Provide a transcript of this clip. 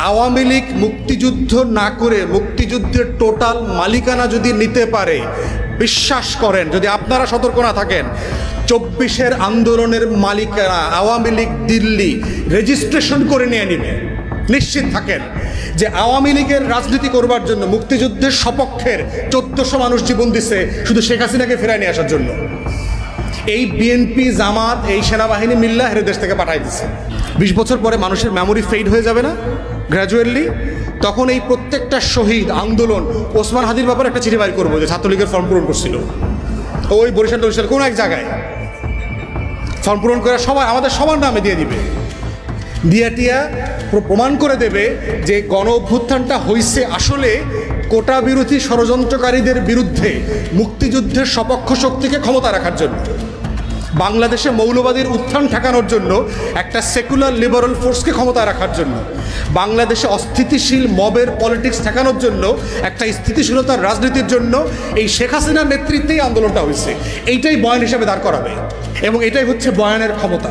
আওয়ামী লীগ মুক্তিযুদ্ধ না করে মুক্তিযুদ্ধের টোটাল মালিকানা যদি নিতে পারে, বিশ্বাস করেন, যদি আপনারা সতর্ক না থাকেন, 24-এর আন্দোলনের মালিকানা আওয়ামী লীগ দিল্লি রেজিস্ট্রেশন করে নিয়ে নিবে। নিশ্চিত থাকেন যে আওয়ামী লীগের রাজনীতি করবার জন্য মুক্তিযুদ্ধের সপক্ষের 1400 মানুষ জীবন দিছে শুধু শেখ হাসিনাকে ফেরায় নিয়ে আসার জন্য। এই বিএনপি, জামাত, এই সেনাবাহিনী মিল্লা হেরে দেশ থেকে পাঠাই দিচ্ছে। 20 বছর পরে মানুষের মেমোরি ফেড হয়ে যাবে না গ্র্যাজুয়ালি? তখন এই প্রত্যেকটা শহীদ আন্দোলন ওসমান হাদির ব্যাপারে একটা চিঠি বাইর করবো যে ছাত্রলীগের ফর্ম পূরণ করছিল ওই বরিশাল কোনো এক জায়গায় ফর্ম পূরণ করে সবাই আমাদের সবার নামে দিয়ে দিবে, টিয়া প্রমাণ করে দেবে যে গণ অভ্যুত্থানটা হইছে আসলে কোটা বিরোধী ষড়যন্ত্রকারীদের বিরুদ্ধে মুক্তিযুদ্ধের সপক্ষ শক্তিকে ক্ষমতা রাখার জন্য, বাংলাদেশে মৌলবাদীর উত্থান ঠেকানোর জন্য, একটা সেকুলার লিবারাল ফোর্সকে ক্ষমতা রাখার জন্য, বাংলাদেশে অস্থিতিশীল মবের পলিটিক্স ঠেকানোর জন্য, একটা স্থিতিশীলতার রাজনীতির জন্য এই শেখ হাসিনার নেতৃত্বেই আন্দোলনটা হয়েছে। এইটাই বয়ান হিসাবে দাঁড় করাবে এবং এটাই হচ্ছে বয়ানের ক্ষমতা।